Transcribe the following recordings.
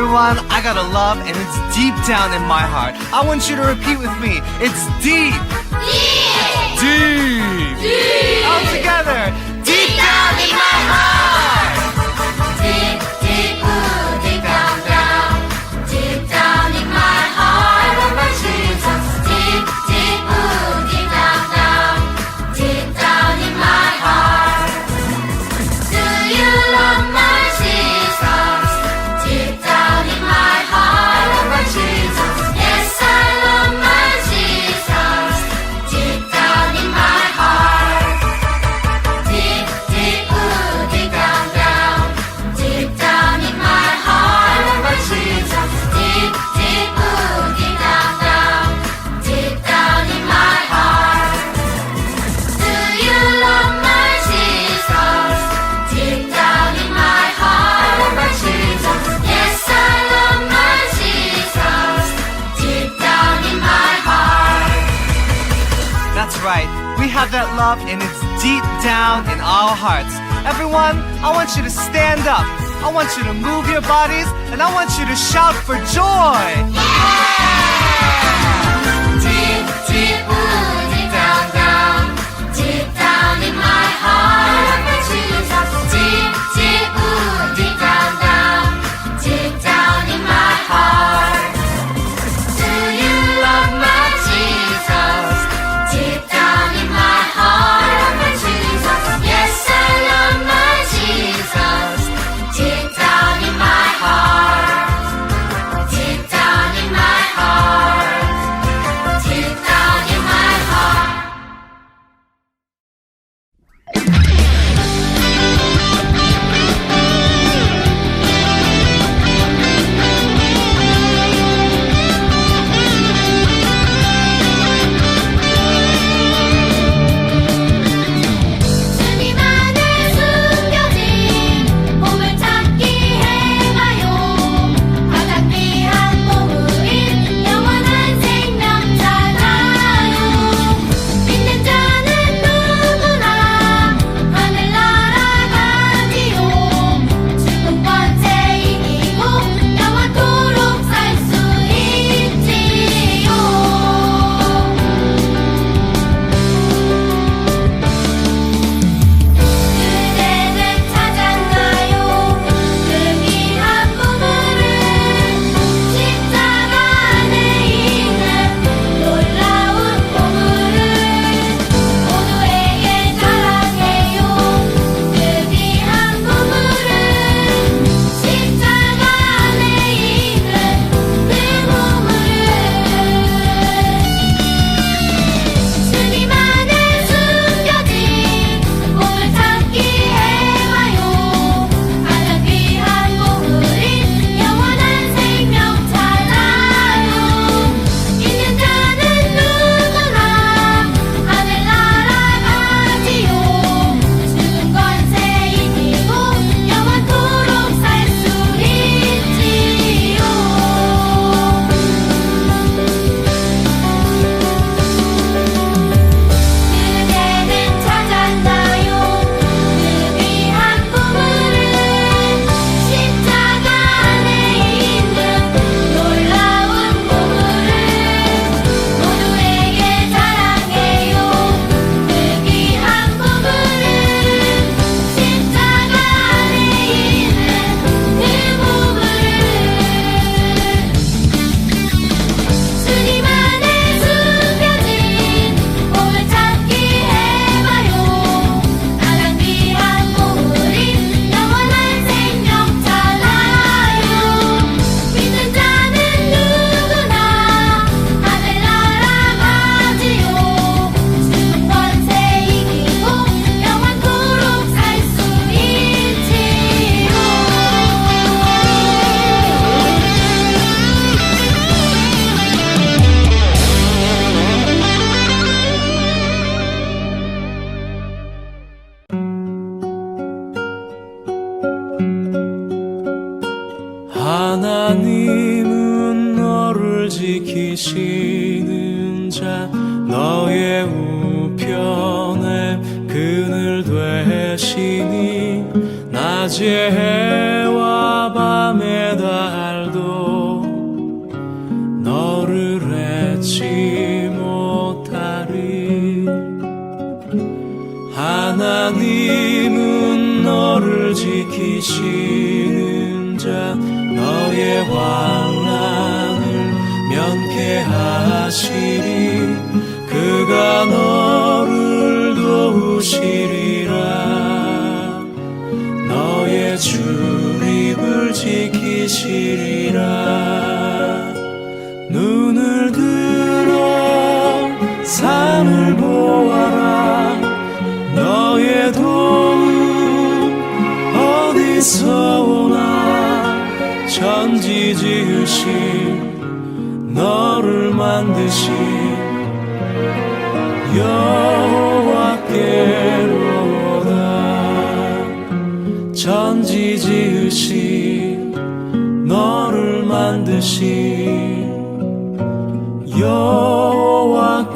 everyone, I got a love and it's deep down in my heart. I want you to repeat with me. It's deep. Deep. Deep. Deep. All together. Deep down in my heart. Deep, deep, ooh, deep down, down. Deep down in my heart, I love my Jesus. Deep, deep, ooh, deep down, down. Deep down in my heart. Do you love my Jesus? Deep down in my heart, I love my Jesus. Yes, I love my Jesus. Deep down in my heart. Deep, deep, ooh, deep down, down. Deep down in my heart, I love my Jesus. Deep, deep, ooh, deep down, down. Deep down in my heart. Do you love my Jesus? Deep down in my heart, I love my Jesus. Yes, I love my Jesus. Deep down in my heart. That's right. We have that love and it's deep down in our hearts. Everyone, I want you to stand up. I want you to move your bodies and I want you to shout for joy. Deep, deep, ooh, deep down, down. Deep down in my heart, I love my Jesus. Deep, deep, ooh, deep down, down. Deep down in my heart. Do you love my Jesus? Deep down in my heart, I love my Jesus. Yes, I love my Jesus. Deep down in my heart. Deep down in my heart. Deep down in my heart. 주님 안에 숨겨진 복을 찾기 해봐요. 가장 귀한 보물인 영원한 생명 찾아요. 믿는 자는 누구나 하늘나라 가지요. 죽은 권세 이기고 영원토록 살 수 있지요. 그대는 찾았나요? 그 귀한 보물을 십자가 안에 있는 놀라운 보물을 모두에게 자랑해요. 그 귀한 보물을 십자가 안에 있는 그 보물을 주님 안에 숨겨진 복을 찾기 해봐요. 가장 귀한 보물인 영원한 생명 찾아요. 믿는 자는 누구나 하늘나라 가지요. 죽은 권세 이기고 영원토록 살 수 있지요. 그대는 찾았나요? 그 귀한 보물을 십자가 안에 있는 놀라운 보물을 모두에게 자랑해요. 그 귀한 보물을 십자가 안에 있는 그 보물을 주님 안에 숨겨진 복을 찾기 해봐요. 가장 귀한 보물인 영원한 생명 찾아요. 믿는 자는 누구나 하늘나라 가지요. 죽은 권세 이기고 영원토록 살 수 있지요. 하나님은 너를 지키시는 자 너의 우편에 그늘 되시니 나 낮의 해와 밤의 달도 너를 잊지 못하리. 하나님은 너를 지키시는 자 너의 환난을 면케하시리. 그가 너를 도우시리라. 너의 출입을 지키시리라. 눈을 들어 산을 보아라. 너의 도움 어디서 오나. 천지 지으신 너를 만드신 여호와께로다. 천지 지으신 너를 만드신 여호와께로다.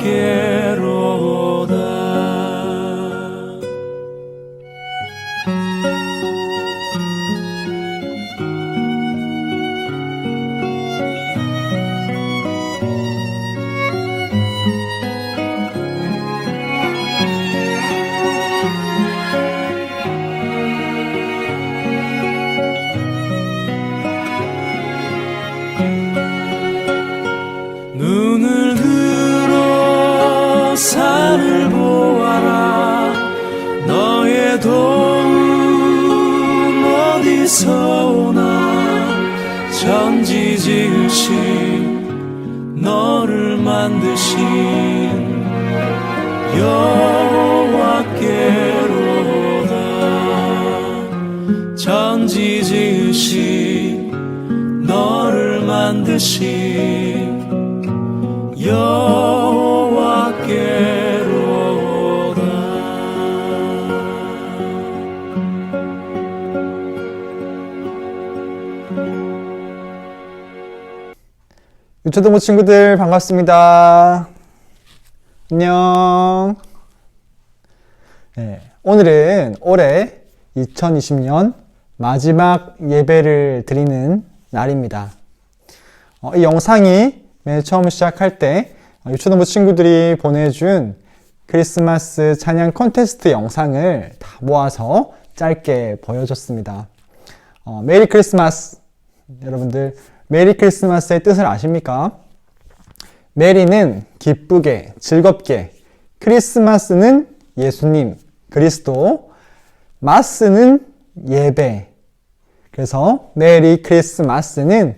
눈을 들어 산을 보아라. 너의 도움 어디서 오나. 천지 지으신 너를 만드신 여호와께로다. 천지 지으신 너를 만드신 여호와께로다. 유초등부 친구들 반갑습니다. 안녕. 네, 오늘은 올해 2020년 마지막 예배를 드리는 날입니다. 이 영상이 맨 처음 시작할 때 유초등부 친구들이 보내준 크리스마스 찬양 콘테스트 영상을 다 모아서 짧게 보여줬습니다. 메리 크리스마스. 여러분들 메리 크리스마스의 뜻을 아십니까? 메리는 기쁘게, 즐겁게, 크리스마스는 예수님, 그리스도, 마스는 예배. 그래서 메리 크리스마스는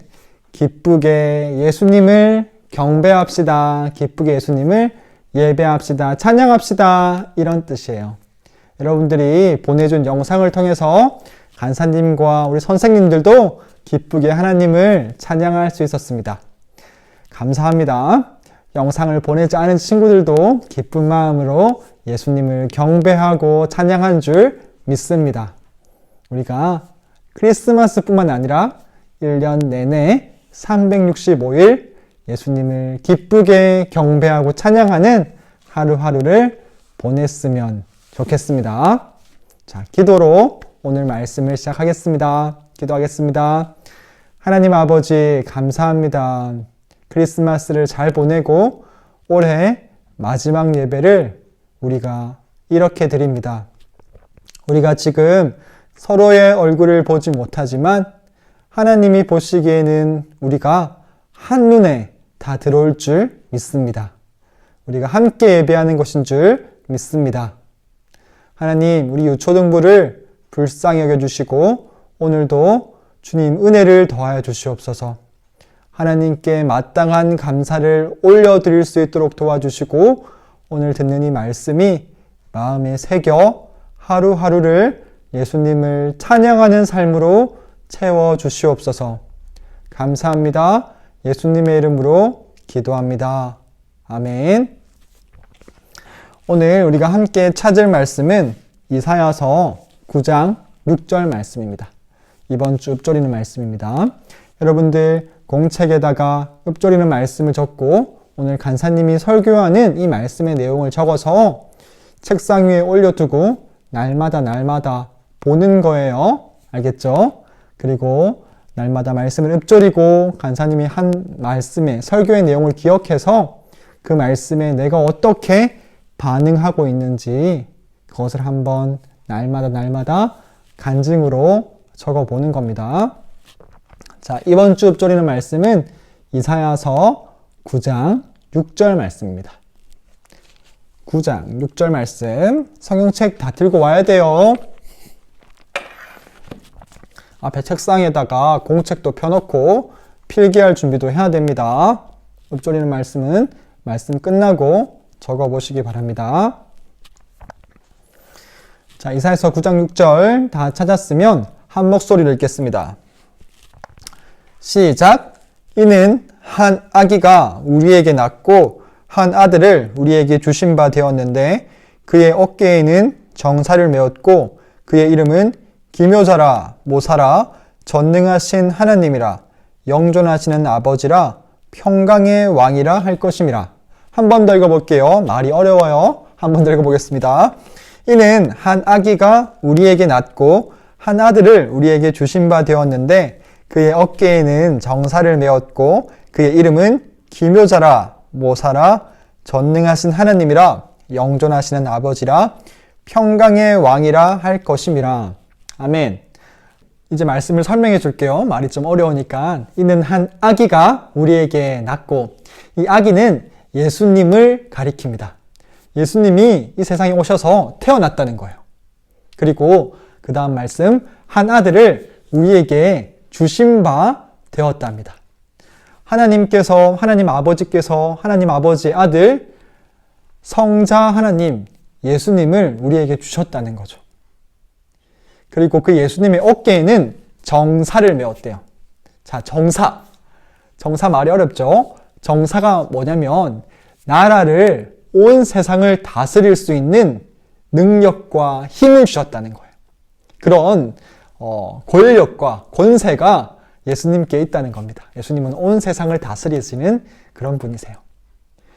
기쁘게 예수님을 경배합시다. 기쁘게 예수님을 예배합시다. 찬양합시다. 이런 뜻이에요. 여러분들이 보내준 영상을 통해서 간사님과 우리 선생님들도 기쁘게 하나님을 찬양할 수 있었습니다. 감사합니다. 영상을 보내지 않은 친구들도 기쁜 마음으로 예수님을 경배하고 찬양한 줄 믿습니다. 우리가 크리스마스뿐만 아니라 1년 내내 365일 예수님을 기쁘게 경배하고 찬양하는 하루하루를 보냈으면 좋겠습니다. 자, 기도로 오늘 말씀을 시작하겠습니다. 기도하겠습니다. 하나님 아버지 감사합니다. 크리스마스를 잘 보내고 올해 마지막 예배를 우리가 이렇게 드립니다. 우리가 지금 서로의 얼굴을 보지 못하지만 하나님이 보시기에는 우리가 한눈에 다 들어올 줄 믿습니다. 우리가 함께 예배하는 것인 줄 믿습니다. 하나님, 우리 유초등부를 불쌍히 여겨주시고 오늘도 주님 은혜를 더하여 주시옵소서. 하나님께 마땅한 감사를 올려드릴 수 있도록 도와주시고 오늘 듣는 이 말씀이 마음에 새겨 하루하루를 예수님을 찬양하는 삶으로 채워주시옵소서. 감사합니다. 예수님의 이름으로 기도합니다. 아멘. 오늘 우리가 함께 찾을 말씀은 이사야서 9장 6절 말씀입니다. 이번 주 읊조리는 말씀입니다. 여러분들 공책에다가 읊조리는 말씀을 적고 오늘 간사님이 설교하는 이 말씀의 내용을 적어서 책상 위에 올려두고 날마다 보는 거예요. 알겠죠? 그리고 날마다 말씀을 읊조리고 간사님이 한 말씀의 설교의 내용을 기억해서 그 말씀에 내가 어떻게 반응하고 있는지 그것을 한번 날마다 간증으로 적어보는 겁니다. 자, 이번 주 읊조리는 말씀은 이사야서 9장 6절 말씀입니다. 9장 6절 말씀, 성경책 다 들고 와야 돼요. 앞에 책상에다가 공책도 펴놓고 필기할 준비도 해야 됩니다. 읊조리는 말씀은 말씀 끝나고 적어보시기 바랍니다. 자, 이사야서 9장 6절 다 찾았으면 한 목소리를 읽겠습니다. 시작! 이는 한 아기가 우리에게 낳고 한 아들을 우리에게 주신 바 되었는데 그의 어깨에는 정사를 메었고 그의 이름은 기묘자라 모사라 전능하신 하나님이라 영존하시는 아버지라 평강의 왕이라 할 것임이라. 한 번 더 읽어볼게요. 말이 어려워요. 한 번 더 읽어보겠습니다. 이는 한 아기가 우리에게 낳고 한 아들을 우리에게 주신 바 되었는데 그의 어깨에는 정사를 메었고 그의 이름은 기묘자라 모사라 전능하신 하나님이라 영존하시는 아버지라 평강의 왕이라 할 것임이라. 아멘. 이제 말씀을 설명해 줄게요. 말이 좀 어려우니까. 이는 한 아기가 우리에게 낳고, 이 아기는 예수님을 가리킵니다. 예수님이 이 세상에 오셔서 태어났다는 거예요. 그리고 그 다음 말씀, 한 아들을 우리에게 주신 바 되었답니다. 하나님께서, 하나님 아버지께서 하나님 아버지의 아들 성자 하나님 예수님을 우리에게 주셨다는 거죠. 그리고 그 예수님의 어깨에는 정사를 메었대요. 자, 정사. 정사 말이 어렵죠? 정사가 뭐냐면 나라를, 온 세상을 다스릴 수 있는 능력과 힘을 주셨다는 거예요. 그런 권력과 권세가 예수님께 있다는 겁니다. 예수님은 온 세상을 다스리시는 그런 분이세요.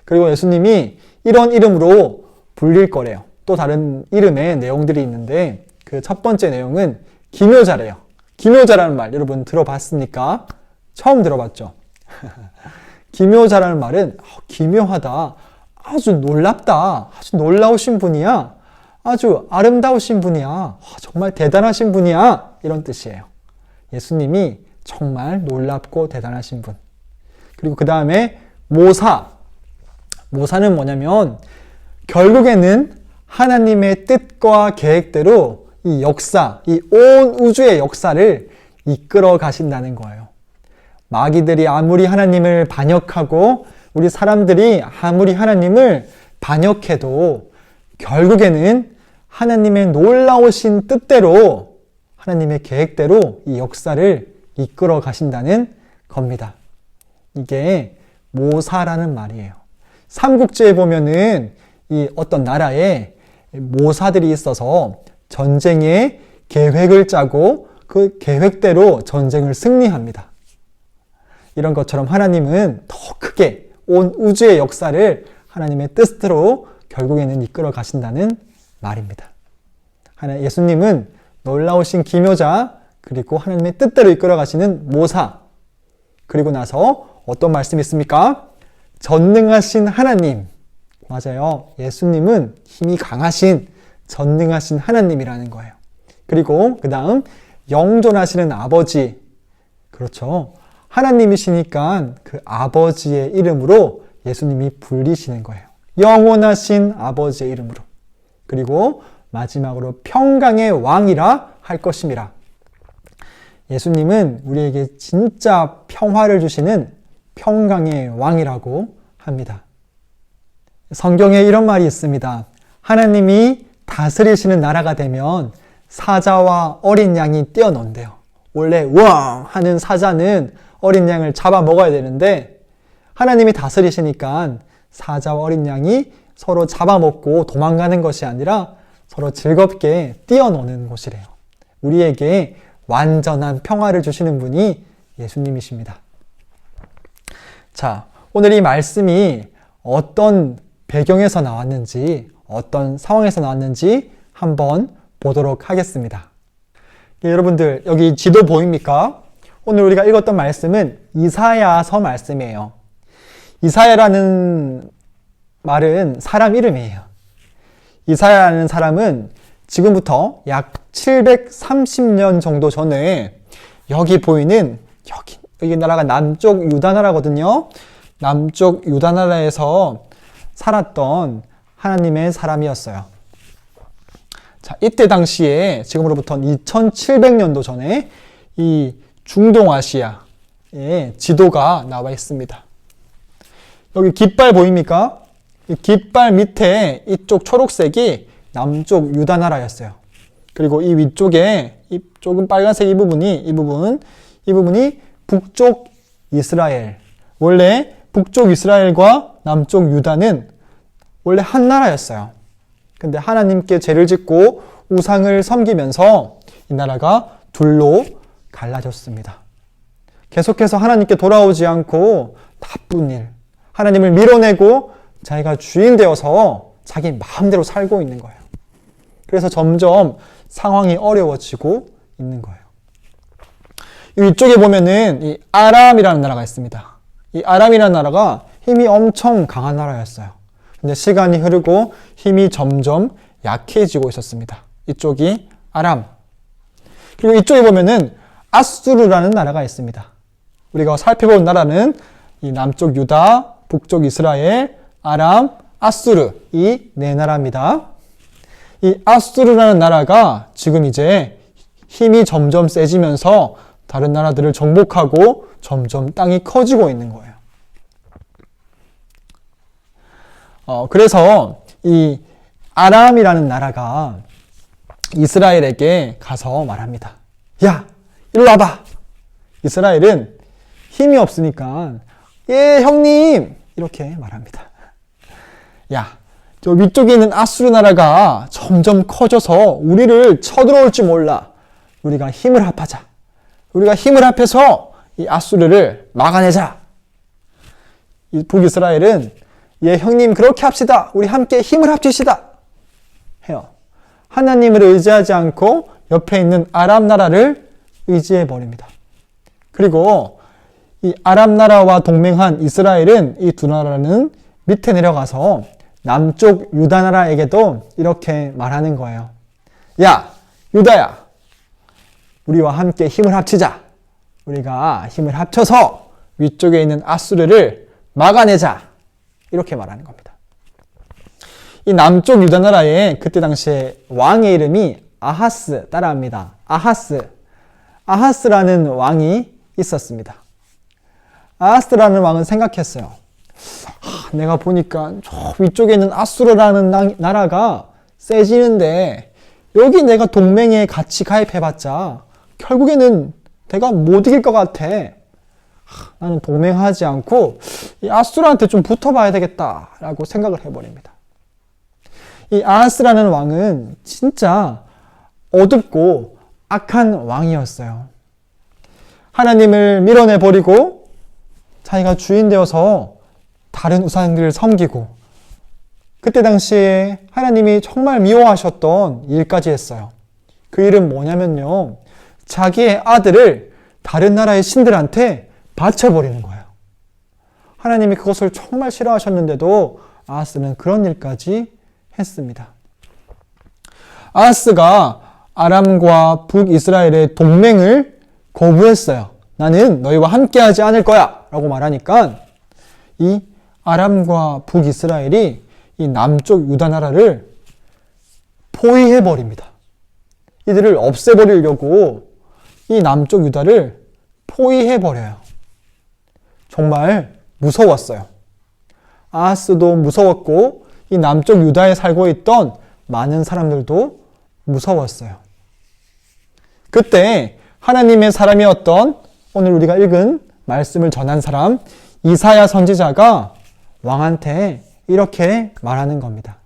그리고 예수님이 이런 이름으로 불릴 거래요. 또 다른 이름의 내용들이 있는데 그 첫 번째 내용은 기묘자래요. 기묘자라는 말 여러분 들어봤습니까? 처음 들어봤죠? 기묘자라는 말은 기묘하다, 아주 놀랍다, 아주 놀라우신 분이야, 아주 아름다우신 분이야, 정말 대단하신 분이야, 이런 뜻이에요. 예수님이 정말 놀랍고 대단하신 분. 그리고 그 다음에 모사. 모사는 뭐냐면 결국에는 하나님의 뜻과 계획대로 이 역사, 이 온 우주의 역사를 이끌어 가신다는 거예요. 마귀들이 아무리 하나님을 반역하고 우리 사람들이 아무리 하나님을 반역해도 결국에는 하나님의 놀라우신 뜻대로, 하나님의 계획대로 이 역사를 이끌어 가신다는 겁니다. 이게 모사라는 말이에요. 삼국지에 보면은 이 어떤 나라에 모사들이 있어서 전쟁의 계획을 짜고 그 계획대로 전쟁을 승리합니다. 이런 것처럼 하나님은 더 크게 온 우주의 역사를 하나님의 뜻대로 결국에는 이끌어 가신다는 말입니다. 예수님은 놀라우신 기묘자, 그리고 하나님의 뜻대로 이끌어 가시는 모사, 그리고 나서 어떤 말씀이 있습니까? 전능하신 하나님. 맞아요. 예수님은 힘이 강하신 전능하신 하나님이라는 거예요. 그리고 그 다음 영존하시는 아버지. 그렇죠. 하나님이시니까 그 아버지의 이름으로 예수님이 불리시는 거예요. 영원하신 아버지의 이름으로. 그리고 마지막으로 평강의 왕이라 할 것임이라. 예수님은 우리에게 진짜 평화를 주시는 평강의 왕이라고 합니다. 성경에 이런 말이 있습니다. 하나님이 다스리시는 나라가 되면 사자와 어린 양이 뛰어논대요. 원래 왕 하는 사자는 어린 양을 잡아 먹어야 되는데 하나님이 다스리시니까 사자와 어린 양이 서로 잡아먹고 도망가는 것이 아니라 서로 즐겁게 뛰어노는 곳이래요. 우리에게 완전한 평화를 주시는 분이 예수님이십니다. 자, 오늘 이 말씀이 어떤 배경에서 나왔는지, 어떤 상황에서 나왔는지 한번 보도록 하겠습니다. 예, 여러분들 여기 지도 보입니까? 오늘 우리가 읽었던 말씀은 이사야서 말씀이에요. 이사야라는 말은 사람 이름이에요. 이사야라는 사람은 지금부터 약 730년 정도 전에 여기 보이는 여기 나라가 남쪽 유다 나라거든요. 남쪽 유다 나라에서 살았던 하나님의 사람이었어요. 자, 이때 당시에 지금으로부터 2700년도 전에 이 중동아시아의 지도가 나와 있습니다. 여기 깃발 보입니까? 이 깃발 밑에 이쪽 초록색이 남쪽 유다 나라였어요. 그리고 이 위쪽에 이 조금 빨간색 이 부분이 북쪽 이스라엘. 원래 북쪽 이스라엘과 남쪽 유다는 원래 한 나라였어요. 근데 하나님께 죄를 짓고 우상을 섬기면서 이 나라가 둘로 갈라졌습니다. 계속해서 하나님께 돌아오지 않고 나쁜 일, 하나님을 밀어내고 자기가 주인 되어서 자기 마음대로 살고 있는 거예요. 그래서 점점 상황이 어려워지고 있는 거예요. 이쪽에 보면은 이 아람이라는 나라가 있습니다. 이 아람이라는 나라가 힘이 엄청 강한 나라였어요. 근데 시간이 흐르고 힘이 점점 약해지고 있었습니다. 이쪽이 아람. 그리고 이쪽에 보면은 아수르라는 나라가 있습니다. 우리가 살펴본 나라는 이 남쪽 유다, 북쪽 이스라엘, 아람, 아수르 이 네 나라입니다. 이 아수르라는 나라가 지금 이제 힘이 점점 세지면서 다른 나라들을 정복하고 점점 땅이 커지고 있는 거예요. 그래서 이 아람이라는 나라가 이스라엘에게 가서 말합니다. 야, 일로 와봐. 이스라엘은 힘이 없으니까 예, 형님 이렇게 말합니다. 야, 저 위쪽에 있는 아수르 나라가 점점 커져서 우리를 쳐들어올지 몰라. 우리가 힘을 합하자. 우리가 힘을 합해서 이 아수르를 막아내자. 이 북이스라엘은 예, 형님 그렇게 합시다. 우리 함께 힘을 합치시다. 해요. 하나님을 의지하지 않고 옆에 있는 아람 나라를 의지해 버립니다. 그리고 이 아람 나라와 동맹한 이스라엘은 이 두 나라는 밑에 내려가서 남쪽 유다 나라에게도 이렇게 말하는 거예요. 야, 유다야. 우리와 함께 힘을 합치자. 우리가 힘을 합쳐서 위쪽에 있는 아수르를 막아내자. 이렇게 말하는 겁니다. 이 남쪽 유다 나라에 그때 당시에 왕의 이름이 아하스 따라합니다. 아하스라는 왕이 있었습니다. 아하스라는 왕은 생각했어요. 내가 보니까 저 위쪽에 있는 아수르라는 나라가 세지는데 여기 내가 동맹에 같이 가입해봤자 결국에는 내가 못 이길 것 같아. 나는 동맹하지 않고 이 아수르한테 좀 붙어봐야 되겠다라고 생각을 해버립니다. 이 아하스라는 왕은 진짜 어둡고 악한 왕이었어요. 하나님을 밀어내버리고 자기가 주인 되어서 다른 우상들을 섬기고 그때 당시에 하나님이 정말 미워하셨던 일까지 했어요. 그 일은 뭐냐면요. 자기의 아들을 다른 나라의 신들한테 바쳐버리는 거예요. 하나님이 그것을 정말 싫어하셨는데도 아하스는 그런 일까지 했습니다. 아하스가 아람과 북이스라엘의 동맹을 거부했어요. 나는 너희와 함께하지 않을 거야 라고 말하니까 이 아람과 북이스라엘이 이 남쪽 유다 나라를 포위해버립니다. 이들을 없애버리려고 이 남쪽 유다를 포위해버려요. 정말 무서웠어요. 아하스도 무서웠고 이 남쪽 유다에 살고 있던 많은 사람들도 무서웠어요. 그때 하나님의 사람이었던 오늘 우리가 읽은 말씀을 전한 사람 이사야 선지자가 왕한테 이렇게 말하는 겁니다.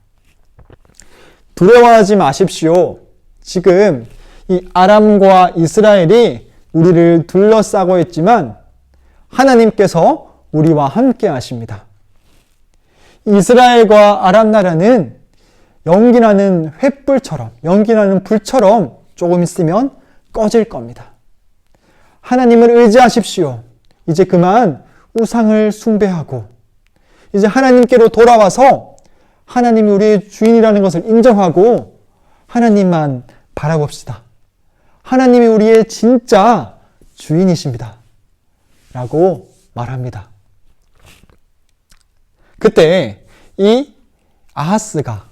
두려워하지 마십시오. 지금 이 아람과 이스라엘이 우리를 둘러싸고 있지만 하나님께서 우리와 함께 하십니다. 이스라엘과 아람 나라는 연기나는 횃불처럼, 연기나는 불처럼 조금 있으면 꺼질 겁니다. 하나님을 의지하십시오. 이제 그만 우상을 숭배하고 이제 하나님께로 돌아와서 하나님이 우리의 주인이라는 것을 인정하고 하나님만 바라봅시다. 하나님이 우리의 진짜 주인이십니다. 라고 말합니다. 그때 이 아하스가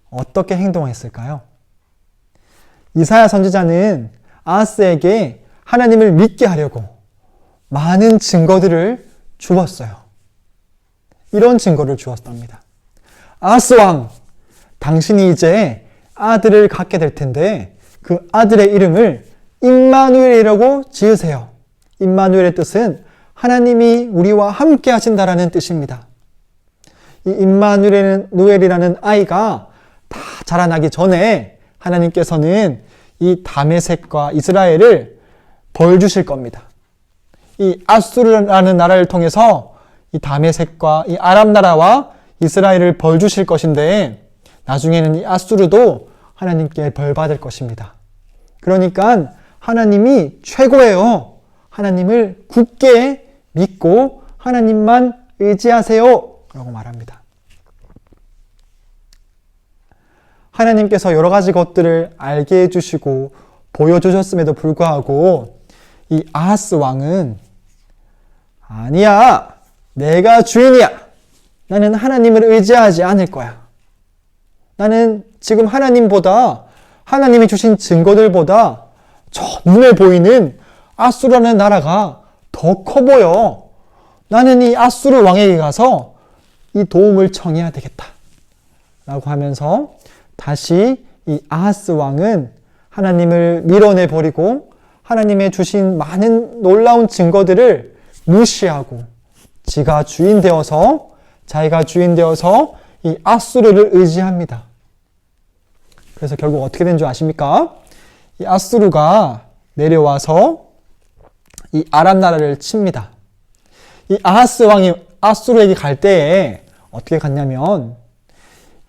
어떻게 행동했을까요? 이사야 선지자는 아하스에게 하나님을 믿게 하려고 많은 증거들을 주었어요. 이런 증거를 주었답니다. 아하스 왕, 당신이 이제 아들을 갖게 될 텐데 그 아들의 이름을 임마누엘이라고 지으세요. 임마누엘의 뜻은 하나님이 우리와 함께 하신다라는 뜻입니다. 이 임마누엘이라는 아이가 다 자라나기 전에 하나님께서는 이 다메섹과 이스라엘을 벌 주실 겁니다. 이 아수르라는 나라를 통해서 이 다메섹과 이 아람 나라와 이스라엘을 벌 주실 것인데 나중에는 이 아수르도 하나님께 벌 받을 것입니다. 그러니까 하나님이 최고예요. 하나님을 굳게 믿고 하나님만 의지하세요. 라고 말합니다. 하나님께서 여러 가지 것들을 알게 해주시고 보여주셨음에도 불구하고 이 아하스 왕은 아니야, 내가 주인이야. 나는 하나님을 의지하지 않을 거야. 나는 지금 하나님이 주신 증거들보다 저 눈에 보이는 아수르라는 나라가 더 커 보여. 나는 이 아수르 왕에게 가서 이 도움을 청해야 되겠다. 라고 하면서 다시 이 아하스 왕은 하나님을 밀어내버리고 하나님의 주신 많은 놀라운 증거들을 무시하고 자기가 주인 되어서 이 아수르를 의지합니다. 그래서 결국 어떻게 된 줄 아십니까? 이 아수르가 내려와서 이 아람 나라를 칩니다. 이 아하스 왕이 아수르에게 갈 때에 어떻게 갔냐면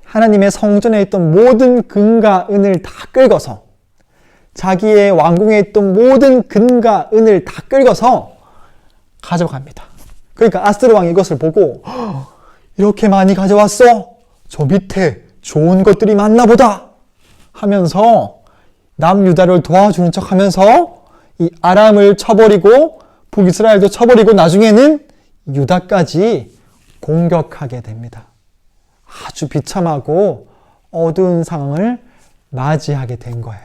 하나님의 성전에 있던 모든 금과 은을 다 긁어서 자기의 왕궁에 있던 모든 금과 은을 다 긁어서 가져갑니다. 그러니까 아수르 왕이 이것을 보고 이렇게 많이 가져왔어? 저 밑에 좋은 것들이 많나 보다 하면서 남유다를 도와주는 척 하면서 이 아람을 쳐버리고 북이스라엘도 쳐버리고 나중에는 유다까지 공격하게 됩니다. 아주 비참하고 어두운 상황을 맞이하게 된 거예요.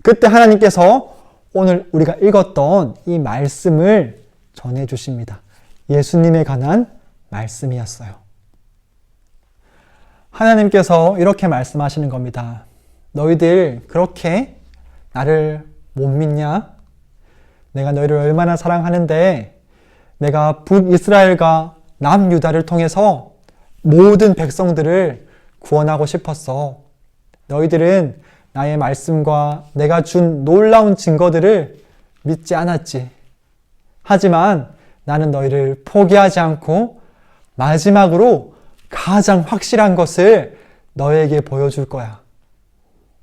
그때 하나님께서 오늘 우리가 읽었던 이 말씀을 전해주십니다. 예수님에 관한 말씀이었어요. 하나님께서 이렇게 말씀하시는 겁니다. 너희들 그렇게 나를 못 믿냐? 내가 너희를 얼마나 사랑하는데 내가 북이스라엘과 남유다를 통해서 모든 백성들을 구원하고 싶었어. 너희들은 나의 말씀과 내가 준 놀라운 증거들을 믿지 않았지. 하지만 나는 너희를 포기하지 않고 마지막으로 가장 확실한 것을 너에게 보여줄 거야.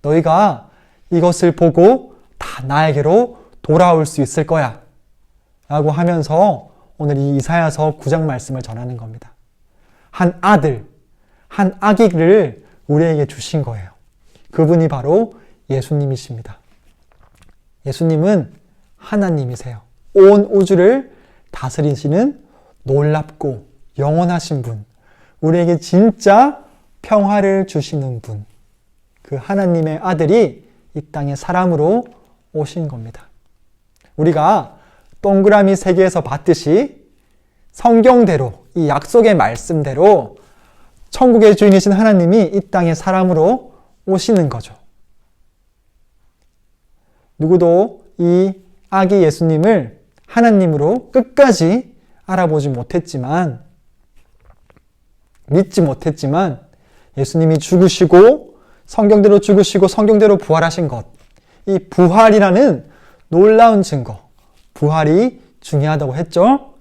너희가 이것을 보고 다 나에게로 돌아올 수 있을 거야. 라고 하면서 오늘 이 이사야서 9장 말씀을 전하는 겁니다. 한 아들, 한 아기를 우리에게 주신 거예요. 그분이 바로 예수님이십니다. 예수님은 하나님이세요. 온 우주를 다스리시는 놀랍고 영원하신 분, 우리에게 진짜 평화를 주시는 분, 그 하나님의 아들이 이 땅에 사람으로 오신 겁니다. 우리가 동그라미 3개에서 봤듯이 성경대로, 이 약속의 말씀대로 천국의 주인이신 하나님이 이 땅에 사람으로 오시는 거죠. 누구도 이 아기 예수님을 하나님으로 끝까지 알아보지 못했지만, 믿지 못했지만 예수님이 죽으시고 성경대로 죽으시고 성경대로 부활하신 것, 이 부활이라는 놀라운 증거, 부활이 중요하다고 했죠.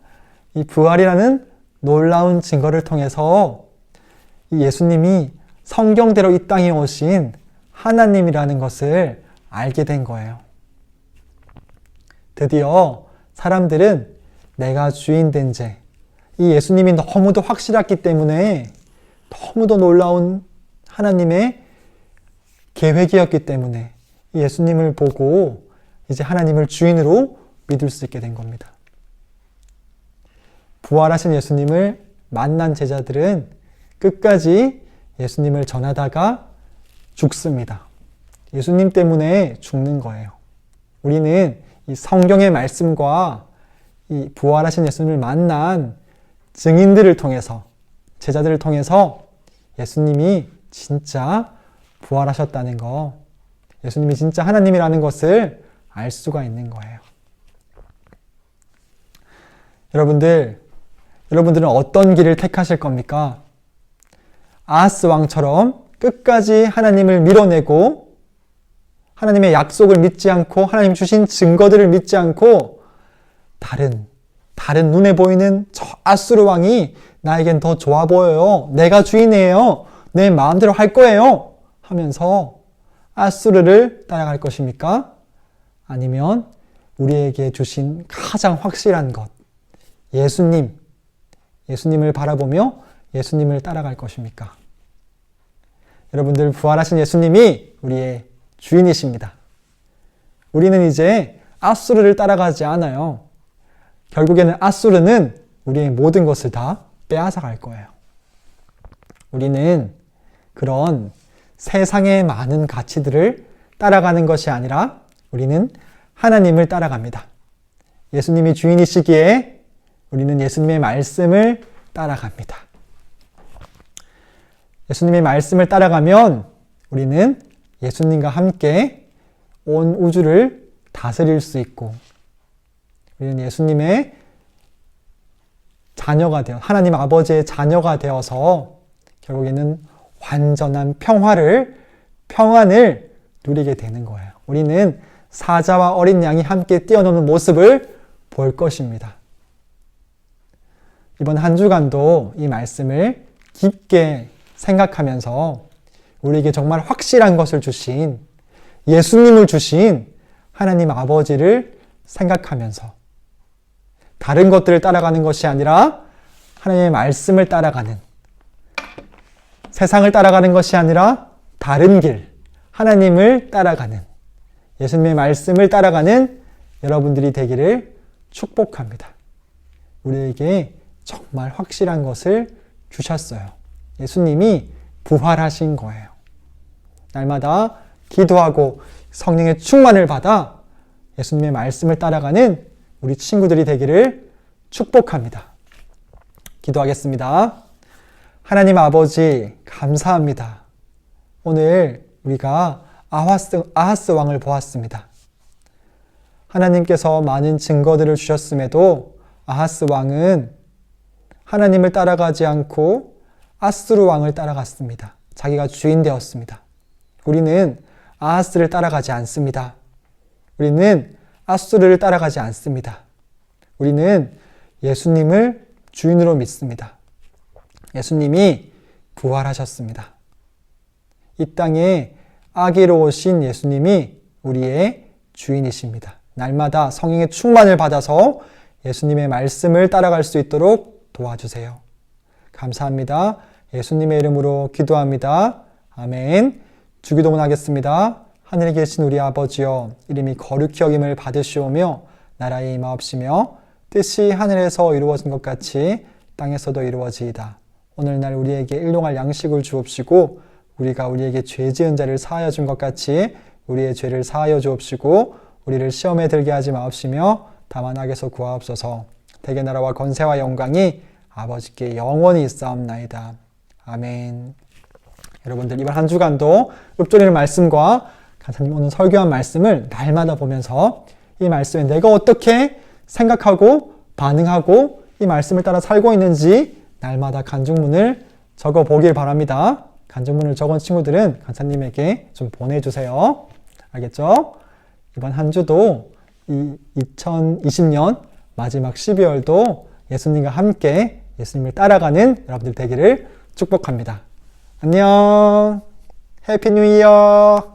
이 부활이라는 놀라운 증거를 통해서 이 예수님이 성경대로 이 땅에 오신 하나님이라는 것을 알게 된 거예요. 드디어 사람들은 내가 주인 된 죄, 이 예수님이 너무도 확실했기 때문에, 너무도 놀라운 하나님의 계획이었기 때문에 예수님을 보고 이제 하나님을 주인으로 믿을 수 있게 된 겁니다. 부활하신 예수님을 만난 제자들은 끝까지 예수님을 전하다가 죽습니다. 예수님 때문에 죽는 거예요. 우리는 이 성경의 말씀과 이 부활하신 예수님을 만난 증인들을 통해서, 제자들을 통해서 예수님이 진짜 부활하셨다는 거, 예수님이 진짜 하나님이라는 것을 알 수가 있는 거예요. 여러분들은 어떤 길을 택하실 겁니까? 아하스 왕처럼 끝까지 하나님을 밀어내고 하나님의 약속을 믿지 않고 하나님 주신 증거들을 믿지 않고 다른 눈에 보이는 저 아수르 왕이 나에겐 더 좋아 보여요. 내가 주인이에요. 내 마음대로 할 거예요. 하면서 아수르를 따라갈 것입니까? 아니면 우리에게 주신 가장 확실한 것, 예수님을 바라보며 예수님을 따라갈 것입니까? 여러분들, 부활하신 예수님이 우리의 주인이십니다. 우리는 이제 아수르를 따라가지 않아요. 결국에는 아수르는 우리의 모든 것을 다 빼앗아갈 거예요. 우리는 그런 세상의 많은 가치들을 따라가는 것이 아니라 우리는 하나님을 따라갑니다. 예수님이 주인이시기에 우리는 예수님의 말씀을 따라갑니다. 예수님의 말씀을 따라가면 우리는 예수님과 함께 온 우주를 다스릴 수 있고, 우리는 예수님의 자녀가 되어, 하나님 아버지의 자녀가 되어서 결국에는 완전한 평안을 누리게 되는 거예요. 우리는 사자와 어린 양이 함께 뛰어노는 모습을 볼 것입니다. 이번 한 주간도 이 말씀을 깊게 생각하면서 우리에게 정말 확실한 것을 주신, 예수님을 주신 하나님 아버지를 생각하면서 다른 것들을 따라가는 것이 아니라 하나님의 말씀을 따라가는, 세상을 따라가는 것이 아니라 다른 길, 하나님을 따라가는, 예수님의 말씀을 따라가는 여러분들이 되기를 축복합니다. 우리에게 정말 확실한 것을 주셨어요. 예수님이 부활하신 거예요. 날마다 기도하고 성령의 충만을 받아 예수님의 말씀을 따라가는 우리 친구들이 되기를 축복합니다. 기도하겠습니다. 하나님 아버지, 감사합니다. 오늘 우리가 아하스 왕을 보았습니다. 하나님께서 많은 증거들을 주셨음에도 아하스 왕은 하나님을 따라가지 않고 아수르 왕을 따라갔습니다. 자기가 주인 되었습니다. 우리는 아하스를 따라가지 않습니다. 우리는 아수르를 따라가지 않습니다. 우리는 예수님을 주인으로 믿습니다. 예수님이 부활하셨습니다. 이 땅에 아기로 오신 예수님이 우리의 주인이십니다. 날마다 성령의 충만을 받아서 예수님의 말씀을 따라갈 수 있도록 도와주세요. 감사합니다. 예수님의 이름으로 기도합니다. 아멘. 주기도문 하겠습니다. 하늘에 계신 우리 아버지여, 이름이 거룩히 여김을 받으시오며 나라에 임하옵시며 뜻이 하늘에서 이루어진 것 같이 땅에서도 이루어지이다. 오늘날 우리에게 일용할 양식을 주옵시고 우리가 우리에게 죄 지은 자를 사하여 준 것 같이 우리의 죄를 사하여 주옵시고 우리를 시험에 들게 하지 마옵시며 다만 악에서 구하옵소서. 대개 나라와 권세와 영광이 아버지께 영원히 있사옵나이다. 아멘. 여러분들, 이번 한 주간도 읊조리는 말씀과 간사님 오늘 설교한 말씀을 날마다 보면서 이 말씀에 내가 어떻게 생각하고 반응하고 이 말씀을 따라 살고 있는지 날마다 간증문을 적어 보길 바랍니다. 간증문을 적은 친구들은 간사님에게 좀 보내주세요. 알겠죠? 이번 한 주도 이 2020년 마지막 12월도 예수님과 함께 예수님을 따라가는 여러분들 되기를 축복합니다. 안녕. 해피 뉴 이어.